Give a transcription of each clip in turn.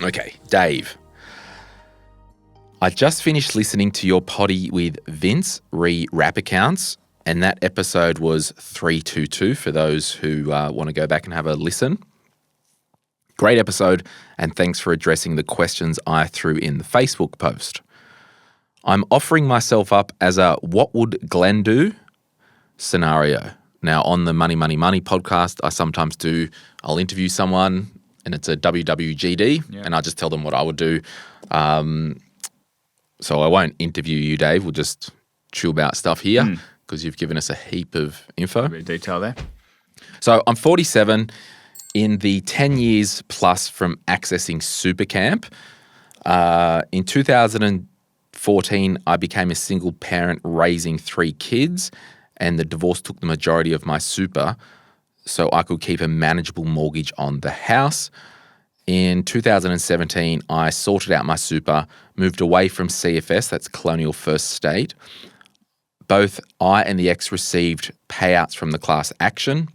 Okay, Dave. I just finished listening to your potty with Vince re wrap accounts, and that episode was 322 for those who want to go back and have a listen. Great episode, and thanks for addressing the questions I threw in the Facebook post. I'm offering myself up as a what would Glen do scenario. Now, on the Money, Money, Money podcast, I'll interview someone and it's a WWGD, and I just tell them what I would do. So I won't interview you, Dave. We'll just chew about stuff here because you've given us a heap of info. A bit of detail there. So I'm 47 in the 10 years plus from accessing Supercamp. In 2014, I became a single parent raising 3 kids, and the divorce took the majority of my super so I could keep a manageable mortgage on the house. In 2017, I sorted out my super, moved away from CFS, that's Colonial First State. Both I and the ex received payouts from the class action,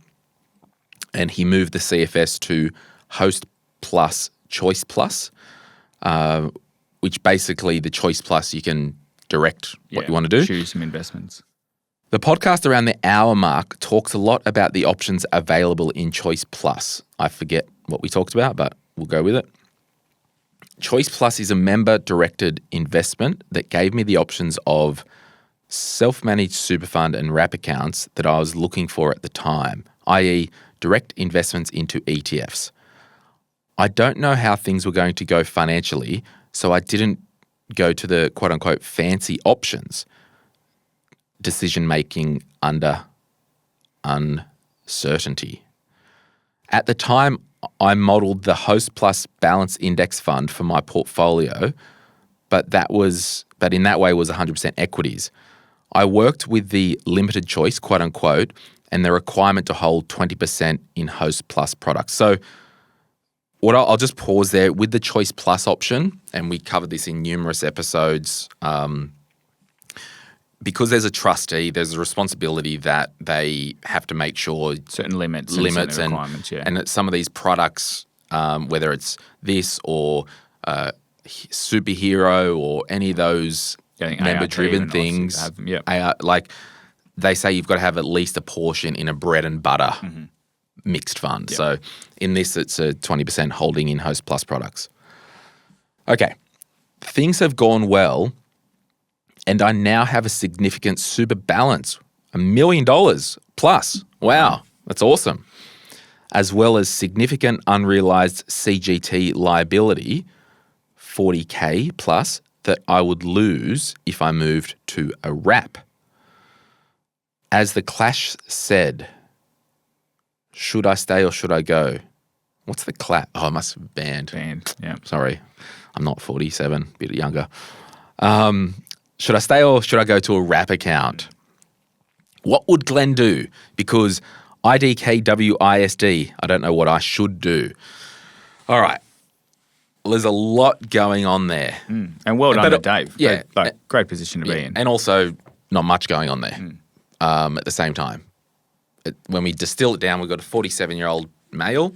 and he moved the CFS to Hostplus Choice Plus, which basically the Choice Plus, you can direct what you want to do. Choose some investments. The podcast around the hour mark talks a lot about the options available in Choice Plus. I forget what we talked about, but we'll go with it. Choice Plus is a member-directed investment that gave me the options of self-managed super fund and wrap accounts that I was looking for at the time, i.e. direct investments into ETFs. I don't know how things were going to go financially, so I didn't go to the quote-unquote fancy options. Decision-making under uncertainty. At the time, I modelled the Hostplus Balance Index Fund for my portfolio, but in that way was 100% equities. I worked with the limited choice, quote unquote, and the requirement to hold 20% in Hostplus products. So I'll just pause there with the Choice Plus option, and we covered this in numerous episodes. Because there's a trustee, there's a responsibility that they have to make sure certain limits and requirements, and that some of these products, whether it's this or Superhero or any of those member-driven things, like they say you've got to have at least a portion in a bread and butter mixed fund. Yep. So in this, it's a 20% holding in Hostplus products. Okay, things have gone well, and I now have a significant super balance, $1 million plus. Wow, that's awesome. As well as significant unrealized CGT liability, $40K plus, that I would lose if I moved to a wrap. As the Clash said, should I stay or should I go? What's the Clash? Oh, I must have banned. Banned, yeah. Sorry, I'm not 47, a bit younger. Should I stay or should I go to a wrap account? What would Glen do? Because IDKWISD, I don't know what I should do. All right. Well, there's a lot going on there. And well done to Dave. Yeah. Great position to be in. And also not much going on there at the same time. When we distill it down, we've got a 47-year-old male.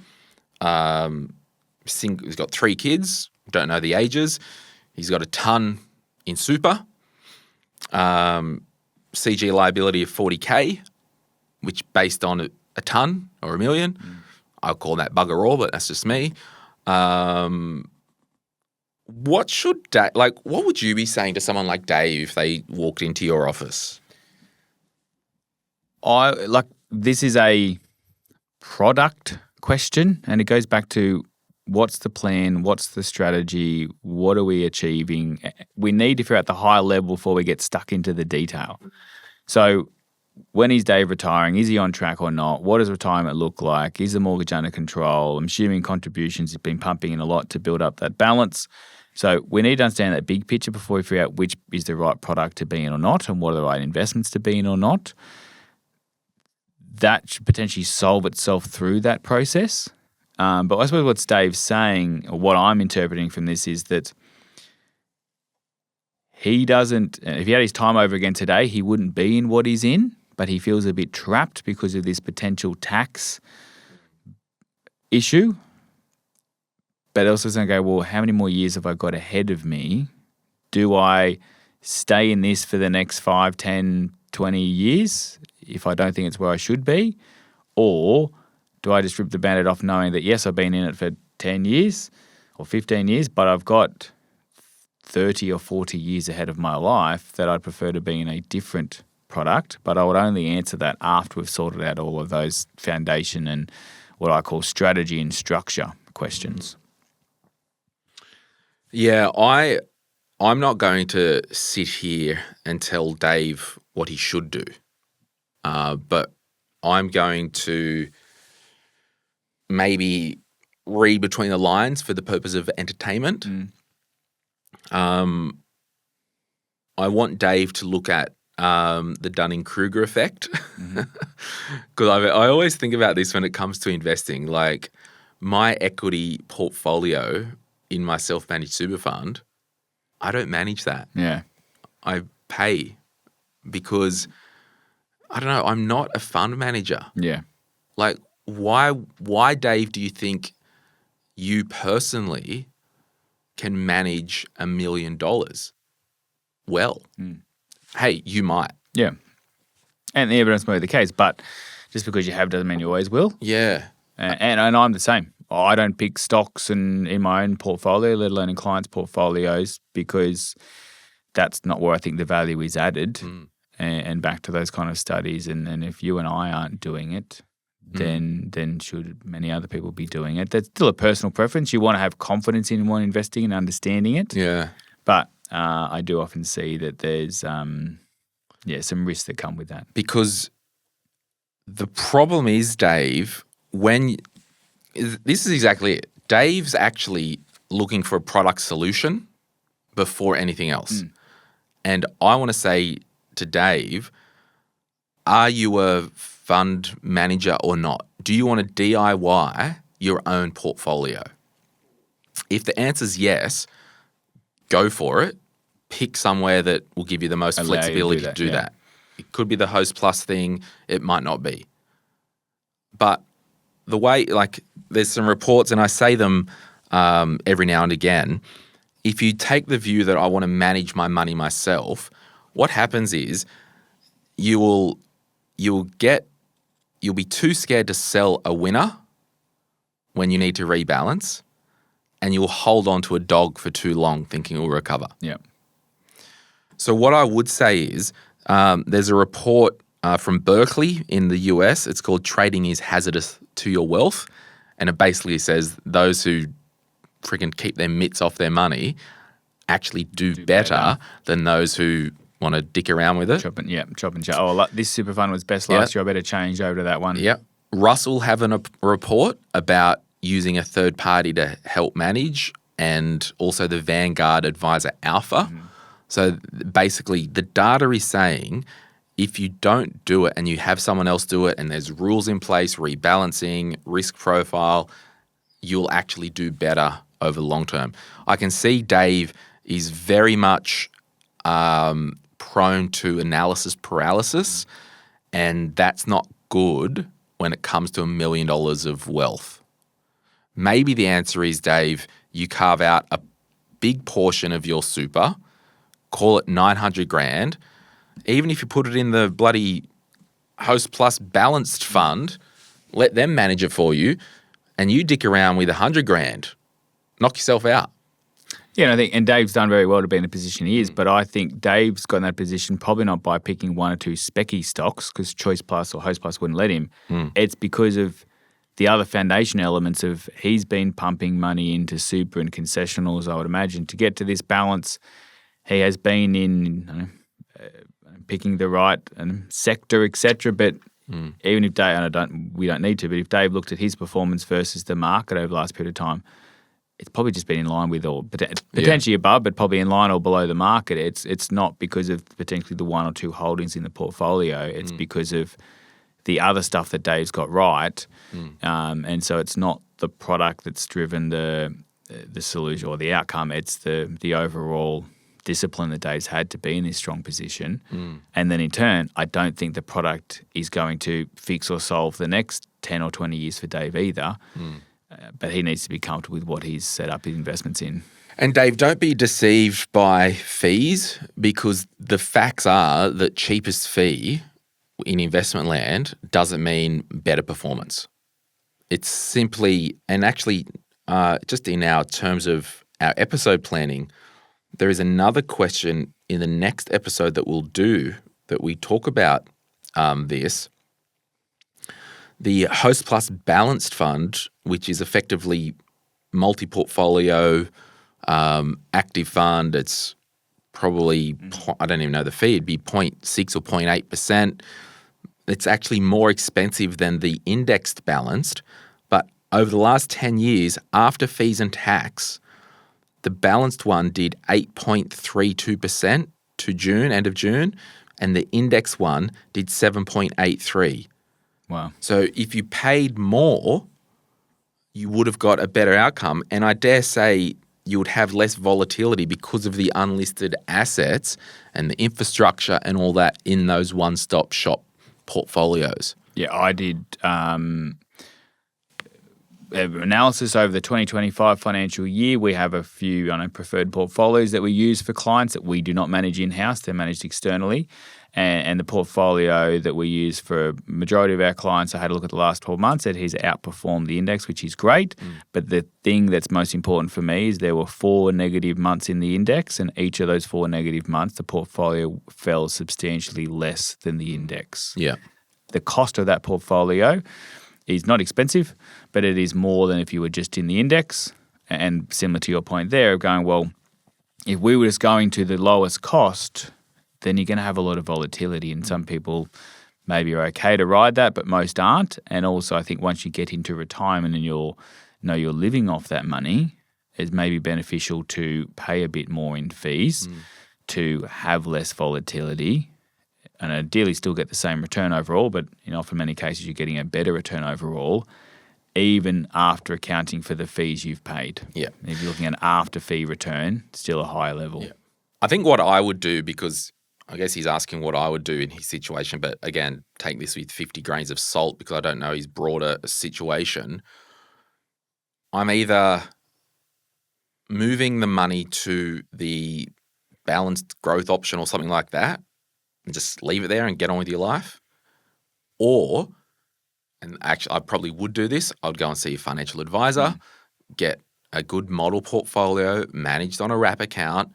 He's got 3 kids, don't know the ages. He's got a ton in super. CG liability of $40K, which based on a ton or $1 million, I'll call that bugger all, but that's just me. What would you be saying to someone like Dave if they walked into your office? This is a product question, and it goes back to what's the plan, what's the strategy, what are we achieving? We need to figure out the high level before we get stuck into the detail. So when is Dave retiring? Is he on track or not? What does retirement look like? Is the mortgage under control? I'm assuming contributions have been pumping in a lot to build up that balance. So we need to understand that big picture before we figure out which is the right product to be in or not, and what are the right investments to be in or not. That should potentially solve itself through that process. But I suppose what Dave's saying, or what I'm interpreting from this, is that he doesn't, if he had his time over again today, he wouldn't be in what he's in, but he feels a bit trapped because of this potential tax issue. But also it's going to go, well, how many more years have I got ahead of me? Do I stay in this for the next 5, 10, 20 years if I don't think it's where I should be? Or do I just rip the Band-Aid off knowing that, yes, I've been in it for 10 years or 15 years, but I've got 30 or 40 years ahead of my life that I'd prefer to be in a different product, but I would only answer that after we've sorted out all of those foundation and what I call strategy and structure questions. Yeah, I'm not going to sit here and tell Dave what he should do, but I'm going to maybe read between the lines for the purpose of entertainment. I want Dave to look at the Dunning-Kruger effect, because I always think about this when it comes to investing. Like, my equity portfolio in my self-managed super fund, I don't manage that. Yeah. I pay because, I don't know, I'm not a fund manager. Yeah. Like, why, Dave, do you think you personally can manage $1 million? Well, hey, you might. Yeah. And the evidence may be the case, but just because you have doesn't mean you always will. Yeah. And I'm the same. I don't pick stocks in my own portfolio, let alone in clients' portfolios, because that's not where I think the value is added. And back to those kind of studies. And if you and I aren't doing it, then should many other people be doing it? That's still a personal preference. You want to have confidence in one investing and understanding it. Yeah. But I do often see that there's some risks that come with that. Because the problem is, Dave, this is exactly it. Dave's actually looking for a product solution before anything else. And I want to say to Dave, are you a fund manager or not? Do you want to DIY your own portfolio? If the answer is yes, go for it. Pick somewhere that will give you the most flexibility to do that. It could be the Hostplus thing. It might not be. But the way, like, there's some reports, and I say them every now and again. If you take the view that I want to manage my money myself, what happens is you'll be too scared to sell a winner when you need to rebalance, and you'll hold on to a dog for too long thinking it will recover. Yeah. So what I would say is there's a report from Berkeley in the US. It's called Trading is Hazardous to Your Wealth. And it basically says those who freaking keep their mitts off their money actually do better than those who want to dick around with it. Chop and chat. Oh, this super fund was best last year. I better change over to that one. Yeah. Russell having a report about using a third party to help manage, and also the Vanguard Advisor Alpha. So basically the data is saying if you don't do it and you have someone else do it and there's rules in place, rebalancing, risk profile, you'll actually do better over the long term. I can see Dave is very much prone to analysis paralysis, and that's not good when it comes to $1 million of wealth. Maybe the answer is, Dave, you carve out a big portion of your super, call it 900 grand. Even if you put it in the bloody Hostplus balanced fund, let them manage it for you, and you dick around with 100 grand. Knock yourself out. Yeah, and Dave's done very well to be in the position he is, but I think Dave's got in that position probably not by picking one or two specky stocks, because Choice Plus or Hostplus wouldn't let him. It's because of the other foundation elements of he's been pumping money into super and concessionals, I would imagine, to get to this balance. He has been in picking the right sector, etc. But even if Dave, we don't need to, but if Dave looked at his performance versus the market over the last period of time, it's probably just been in line with, or potentially above, but probably in line or below the market. It's not because of potentially the one or two holdings in the portfolio. It's because of the other stuff that Dave's got right. And so it's not the product that's driven the solution or the outcome. It's the overall discipline that Dave's had to be in this strong position. And then in turn, I don't think the product is going to fix or solve the next 10 or 20 years for Dave either. but he needs to be comfortable with what he's set up his investments in. And Dave, don't be deceived by fees, because the facts are that cheapest fee in investment land doesn't mean better performance. It's simply, and actually just in our terms of our episode planning, there is another question in the next episode that we'll do that we talk about this. The Hostplus Balanced Fund, which is effectively multi-portfolio, active fund. It's probably, I don't even know the fee, it'd be 0.6 or 0.8%. It's actually more expensive than the indexed balanced. But over the last 10 years, after fees and tax, the balanced one did 8.32% to June, end of June, and the index one did 7.83%. Wow. So if you paid more, you would have got a better outcome. And I dare say you would have less volatility because of the unlisted assets and the infrastructure and all that in those one-stop shop portfolios. Yeah, I did analysis over the 2025 financial year. We have a few preferred portfolios that we use for clients that we do not manage in-house. They're managed externally. And the portfolio that we use for majority of our clients, I had a look at the last 12 months, that he's outperformed the index, which is great. But the thing that's most important for me is there were 4 negative months in the index, and each of those 4 negative months, the portfolio fell substantially less than the index. Yeah. The cost of that portfolio is not expensive, but it is more than if you were just in the index. And similar to your point there of going, well, if we were just going to the lowest cost, then you're going to have a lot of volatility. And some people maybe are okay to ride that, but most aren't. And also I think once you get into retirement and you're living off that money, it's maybe beneficial to pay a bit more in fees to have less volatility and ideally still get the same return overall. But for many cases, you're getting a better return overall, even after accounting for the fees you've paid. Yeah. If you're looking at an after-fee return, still a higher level. Yeah. I think what I would do, because I guess he's asking what I would do in his situation, but again, take this with 50 grains of salt because I don't know his broader situation. I'm either moving the money to the balanced growth option or something like that and just leave it there and get on with your life. Or, and actually I probably would do this, I'd go and see a financial advisor, get a good model portfolio managed on a wrap account.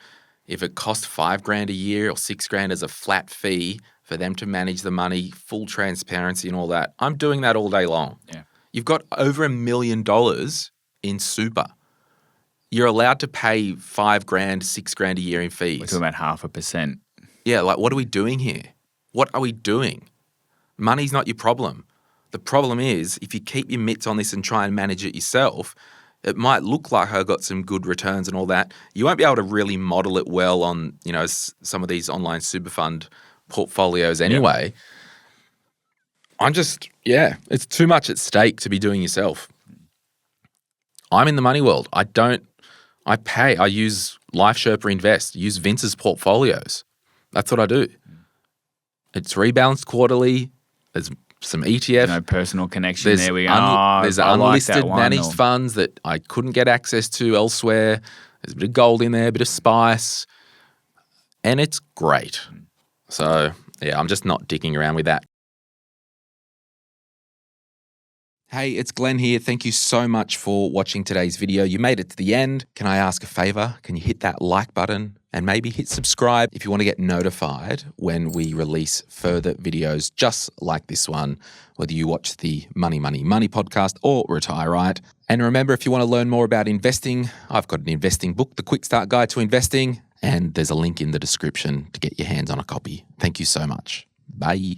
If it costs $5,000 a year or $6,000 as a flat fee for them to manage the money, full transparency and all that, I'm doing that all day long. Yeah. You've got over $1 million in super. You're allowed to pay $5,000, $6,000 a year in fees. We're talking about 0.5%. Yeah, like what are we doing here? What are we doing? Money's not your problem. The problem is if you keep your mitts on this and try and manage it yourself, it might look like I got some good returns and all that. You won't be able to really model it well on, some of these online super fund portfolios anyway. Yeah. It's too much at stake to be doing yourself. I'm in the money world. I use Life Sherpa Invest, use Vince's portfolios. That's what I do. It's rebalanced quarterly. There's some ETF. No personal connection there. There's unlisted managed funds that I couldn't get access to elsewhere. There's a bit of gold in there, a bit of spice, and it's great. So, yeah, I'm just not dicking around with that. Hey, it's Glen here. Thank you so much for watching today's video. You made it to the end. Can I ask a favor? Can you hit that like button and maybe hit subscribe if you want to get notified when we release further videos just like this one, whether you watch the Money, Money, Money podcast or Retire Right. And remember, if you want to learn more about investing, I've got an investing book, The Quick Start Guide to Investing, and there's a link in the description to get your hands on a copy. Thank you so much. Bye.